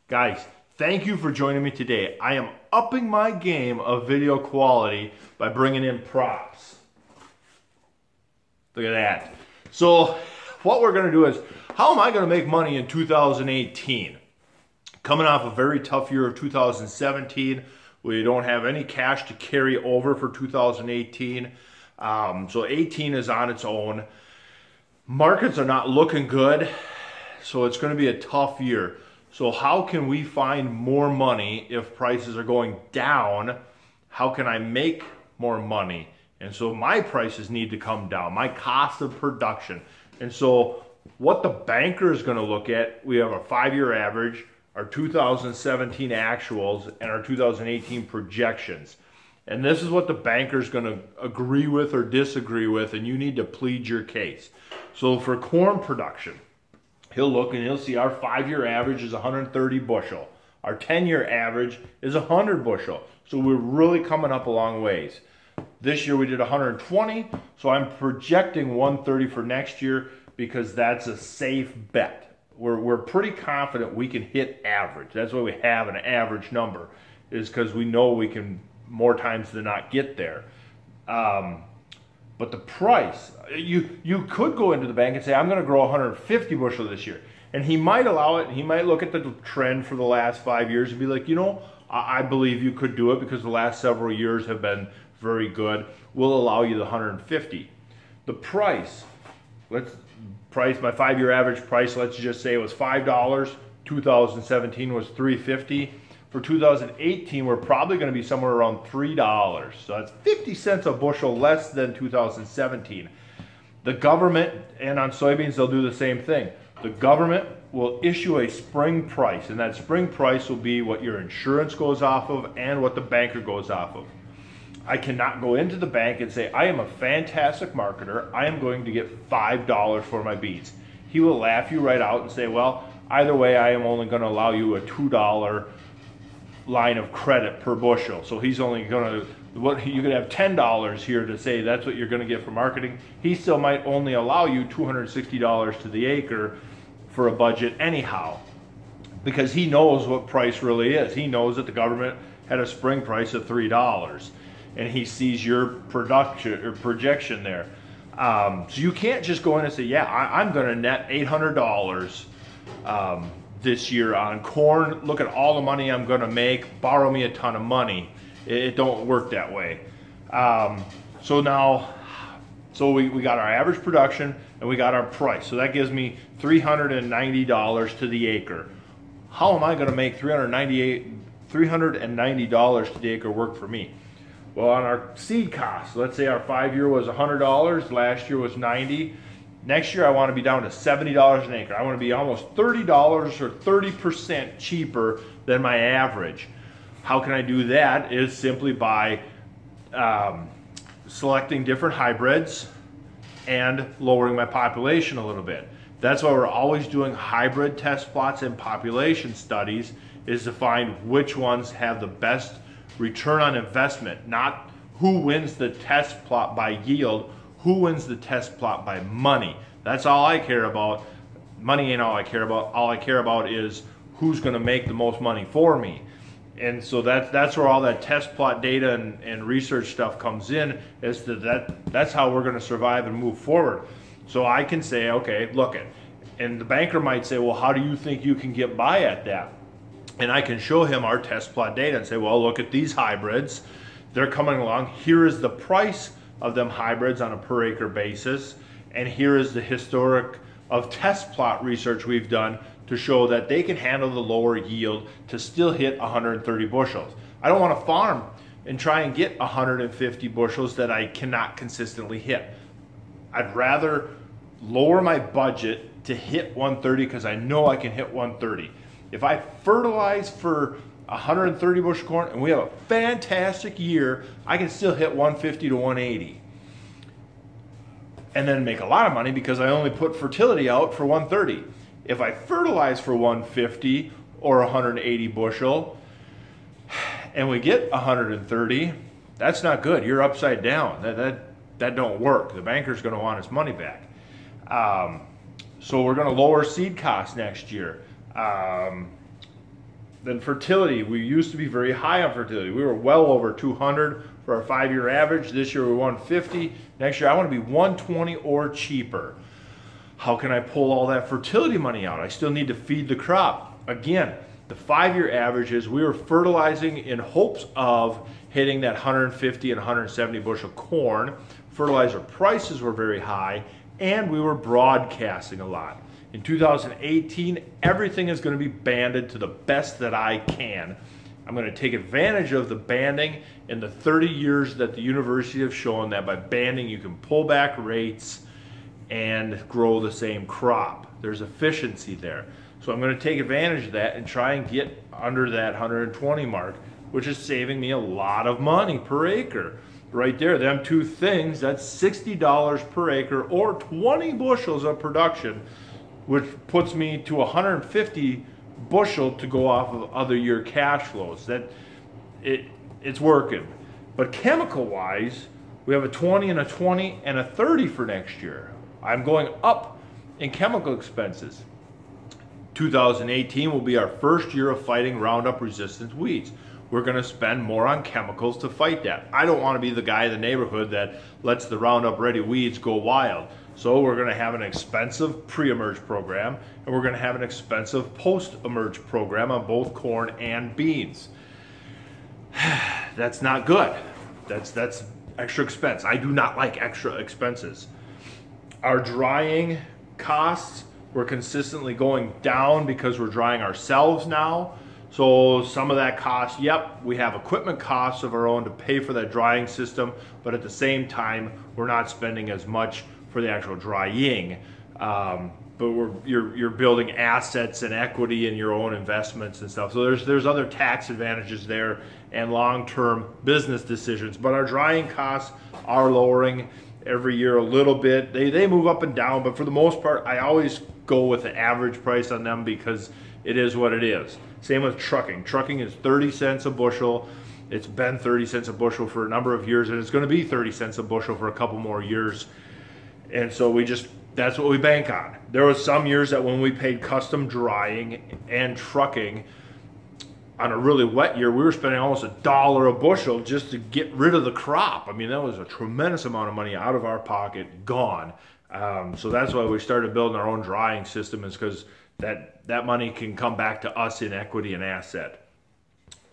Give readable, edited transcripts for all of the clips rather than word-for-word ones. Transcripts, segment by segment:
Guys, thank you for joining me today. I am upping my game of video quality by bringing in props. Look at that. So what we're going to do is, how am I going to make money in 2018? Coming off a very tough year of 2017. We don't have any cash to carry over for 2018. So 18 is on its own. Markets are not looking good, so it's going to be a tough year. So how can we find more money if prices are going down? How can I make more money? And so my prices need to come down, my cost of production. And so what the banker is going to look at, we have a 5-year average, our 2017 actuals, and our 2018 projections. And this is what the banker is going to agree with or disagree with, and you need to plead your case. So for corn production, he'll look and he'll see our 5-year average is 130 bushel. Our 10-year average is 100 bushel. So we're really coming up a long ways. This year we did 120, so I'm projecting 130 for next year because that's a safe bet. We're pretty confident we can hit average. That's why we have an average number, is because we know we can more times than not get there. But the price, you could go into the bank and say, I'm going to grow 150 bushel this year. And he might allow it. He might look at the trend for the last 5 years and be like, you know, I believe you could do it because the last several years have been very good. We'll allow you the 150. The price, my 5-year average price, let's just say it was $5. 2017 was $3.50. For 2018, we're probably going to be somewhere around $3. So that's 50 cents a bushel less than 2017. The government, and on soybeans, they'll do the same thing. The government will issue a spring price, and that spring price will be what your insurance goes off of and what the banker goes off of. I cannot go into the bank and say, I am a fantastic marketer. I am going to get $5 for my beans. He will laugh you right out and say, well, either way, I am only going to allow you a $2 line of credit per bushel. So he's only going to, you could have $10 here to say that's what you're going to get for marketing. He still might only allow you $260 to the acre for a budget anyhow, because he knows what price really is. He knows that the government had a spring price of $3, and he sees your production or projection there. So you can't just go in and say, yeah, I'm going to net $800 this year on corn. Look at all the money I'm going to make. Borrow me a ton of money. It don't work that way. So we got our average production and we got our price. So that gives me $390 to the acre. How am I going to make $390 to the acre work for me? Well, on our seed costs, let's say our 5-year was $100. Last year was $90. Next year, I want to be down to $70 an acre. I want to be almost $30 or 30% cheaper than my average. How can I do that? Is simply by selecting different hybrids and lowering my population a little bit. That's why we're always doing hybrid test plots and population studies, is to find which ones have the best return on investment, not who wins the test plot by yield. Who wins the test plot by money? That's all I care about. Money ain't all I care about. All I care about is who's going to make the most money for me. And so that's where all that test plot data and research stuff comes in, is that's how we're going to survive and move forward. So I can say, okay, look it. And the banker might say, well, how do you think you can get by at that? And I can show him our test plot data and say, well, look at these hybrids. They're coming along. Here is the price of them hybrids on a per acre basis, and here is the historic of test plot research we've done to show that they can handle the lower yield to still hit 130 bushels. I don't want to farm and try and get 150 bushels that I cannot consistently hit. I'd rather lower my budget to hit 130 because I know I can hit 130. If I fertilize for 130 bushel corn and we have a fantastic year, I can still hit 150 to 180 and then make a lot of money because I only put fertility out for 130. If I fertilize for 150 or 180 bushel and we get 130, that's not good. You're upside down. That don't work. The banker's going to want his money back. So we're going to lower seed costs next year. Then fertility, we used to be very high on fertility. We were well over 200 for our 5-year average. This year we're 150. Next year I want to be 120 or cheaper. How can I pull all that fertility money out? I still need to feed the crop. Again, the 5-year average is we were fertilizing in hopes of hitting that 150 and 170 bushel corn. Fertilizer prices were very high, and we were broadcasting a lot. In 2018, everything is going to be banded to the best that I can. I'm going to take advantage of the banding in the 30 years that the university have shown that by banding you can pull back rates and grow the same crop. There's efficiency there. So I'm going to take advantage of that and try and get under that 120 mark, which is saving me a lot of money per acre. Right there, them two things, that's $60 per acre or 20 bushels of production, which puts me to 150 bushel to go off of other year cash flows. It's working. But chemical wise, we have a 20 and a 20 and a 30 for next year. I'm going up in chemical expenses. 2018 will be our first year of fighting Roundup resistant weeds. We're going to spend more on chemicals to fight that. I don't want to be the guy in the neighborhood that lets the Roundup Ready weeds go wild. So we're going to have an expensive pre-emerge program, and we're going to have an expensive post-emerge program on both corn and beans. That's not good. That's extra expense. I do not like extra expenses. Our drying costs, we're consistently going down because we're drying ourselves now. So some of that cost, yep, we have equipment costs of our own to pay for that drying system, but at the same time, we're not spending as much for the actual drying. But you're building assets and equity in your own investments and stuff. So there's other tax advantages there and long-term business decisions. But our drying costs are lowering every year a little bit. They move up and down, but for the most part, I always go with the average price on them because it is what it is. Same with trucking. Trucking is 30 cents a bushel. It's been 30 cents a bushel for a number of years, and it's going to be 30 cents a bushel for a couple more years. And so that's what we bank on. There was some years that when we paid custom drying and trucking on a really wet year, we were spending almost $1 a bushel just to get rid of the crop. I mean, that was a tremendous amount of money out of our pocket, gone. So that's why we started building our own drying system, is because that money can come back to us in equity and asset.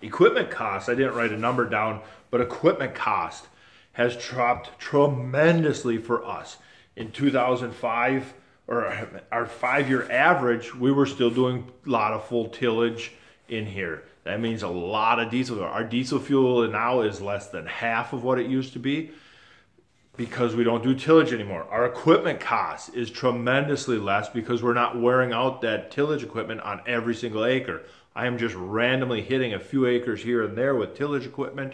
Equipment costs, I didn't write a number down, but equipment cost has dropped tremendously for us. In 2005, or our 5-year average, we were still doing a lot of full tillage in here. That means a lot of diesel. Our diesel fuel now is less than half of what it used to be because we don't do tillage anymore. Our equipment cost is tremendously less because we're not wearing out that tillage equipment on every single acre. I am just randomly hitting a few acres here and there with tillage equipment.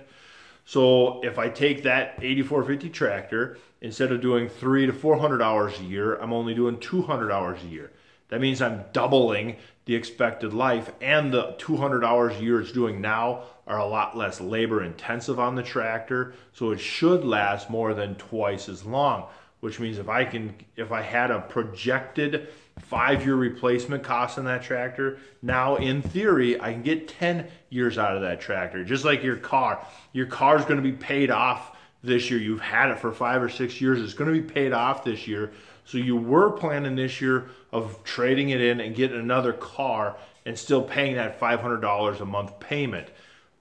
So if I take that 8450 tractor, instead of doing 300 to 400 hours a year, I'm only doing 200 hours a year. That means I'm doubling the expected life, and the 200 hours a year it's doing now are a lot less labor intensive on the tractor, so it should last more than twice as long, which means if I had a projected 5-year replacement cost on that tractor, now in theory I can get 10 years out of that tractor. Just like your car. Your car is going to be paid off this year. You've had it for 5 or 6 years. It's going to be paid off this year. So you were planning this year of trading it in and getting another car and still paying that $500 a month payment.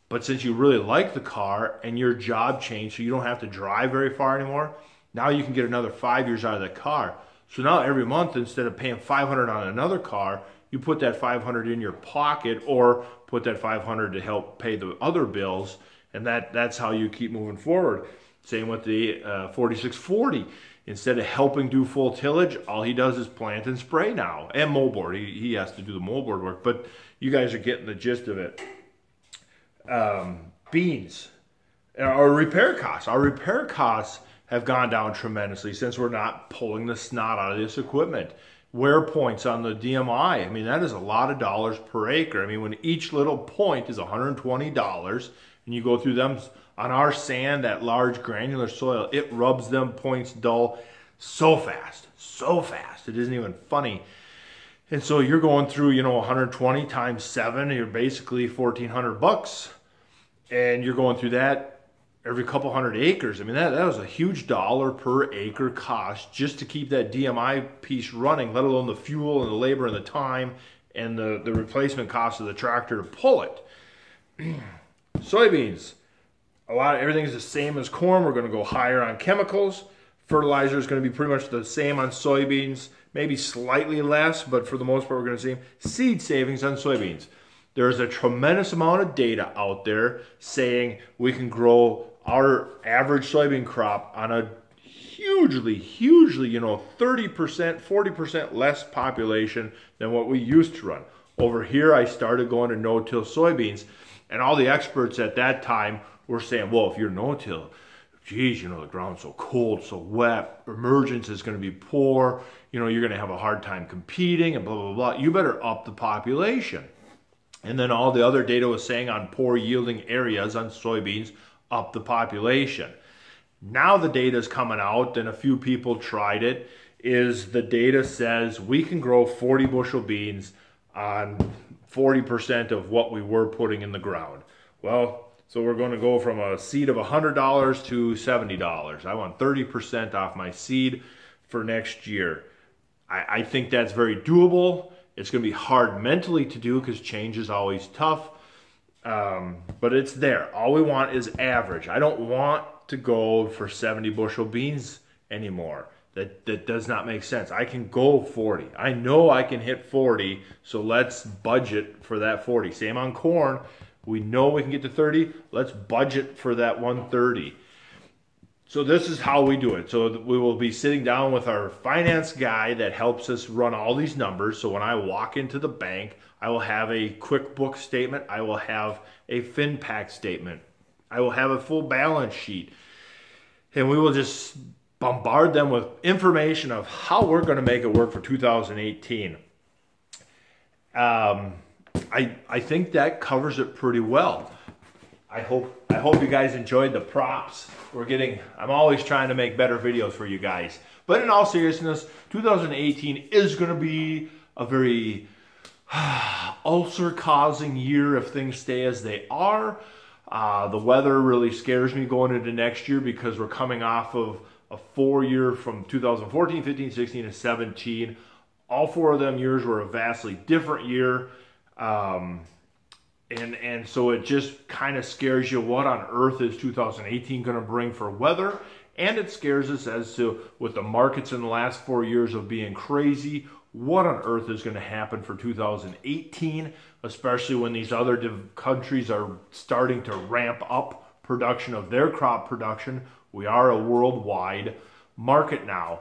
But since you really like the car and your job changed so you don't have to drive very far anymore, now you can get another 5 years out of that car. So now every month, instead of paying $500 on another car, you put that $500 in your pocket or put that $500 to help pay the other bills, and that's how you keep moving forward. Same with the 4640. Instead of helping do full tillage, all he does is plant and spray now. And moldboard. He has to do the moldboard work, but you guys are getting the gist of it. Beans. Our repair costs. Our repair costs have gone down tremendously since we're not pulling the snot out of this equipment. Wear points on the DMI, I mean, that is a lot of dollars per acre. I mean, when each little point is $120 and you go through them on our sand, that large granular soil, it rubs them points dull so fast, so fast. It isn't even funny. And so you're going through, you know, 120 times 7, you're basically $1,400, and you're going through that every couple hundred acres. I mean, that was a huge dollar per acre cost just to keep that DMI piece running, let alone the fuel and the labor and the time and the replacement cost of the tractor to pull it. Soybeans, everything's the same as corn. We're going to go higher on chemicals. Fertilizer is going to be pretty much the same on soybeans, maybe slightly less, but for the most part, we're going to see seed savings on soybeans. There's a tremendous amount of data out there saying we can grow our average soybean crop on a hugely, you know, 30%, 40% less population than what we used to run. Over here, I started going to no-till soybeans, and all the experts at that time were saying, well, if you're no-till, geez, you know, the ground's so cold, so wet, emergence is going to be poor, you know, you're going to have a hard time competing, and blah, blah, blah. You better up the population. And then all the other data was saying on poor yielding areas on soybeans, up the population. Now the data is coming out, and a few people tried it, is the data says we can grow 40 bushel beans on 40% of what we were putting in the ground. Well, so we're going to go from a seed of $100 to $70. I want 30% off my seed for next year. I think that's very doable. It's going to be hard mentally to do because change is always tough, but it's there. All we want is average. I don't want to go for 70 bushel beans anymore. That does not make sense. I can go 40. I know I can hit 40, so let's budget for that 40. Same on corn. We know we can get to 30. Let's budget for that 130. So this is how we do it. So we will be sitting down with our finance guy that helps us run all these numbers. So when I walk into the bank, I will have a QuickBooks statement. I will have a FinPack statement. I will have a full balance sheet. And we will just bombard them with information of how we're going to make it work for 2018. I think that covers it pretty well. I hope you guys enjoyed the props. I'm always trying to make better videos for you guys. But in all seriousness, 2018 is going to be a very ulcer-causing year if things stay as they are. The weather really scares me going into next year because we're coming off of a 4-year from 2014, 15, 16, and 17. All 4 of them years were a vastly different year. And so it just kind of scares you, what on earth is 2018 going to bring for weather? And it scares us as to, with the markets in the last 4 years of being crazy, what on earth is going to happen for 2018, especially when these other countries are starting to ramp up production of their crop production. We are a worldwide market now.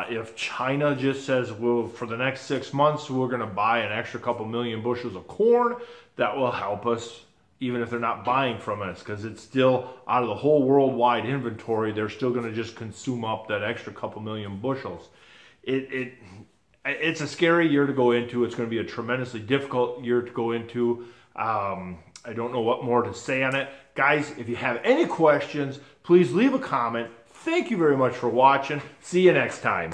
If China just says, well, for the next 6 months, we're going to buy an extra couple million bushels of corn, that will help us, even if they're not buying from us, because it's still out of the whole worldwide inventory, they're still going to just consume up that extra couple million bushels. It's a scary year to go into. It's going to be a tremendously difficult year to go into. I don't know what more to say on it. Guys, if you have any questions, please leave a comment. Thank you very much for watching. See you next time.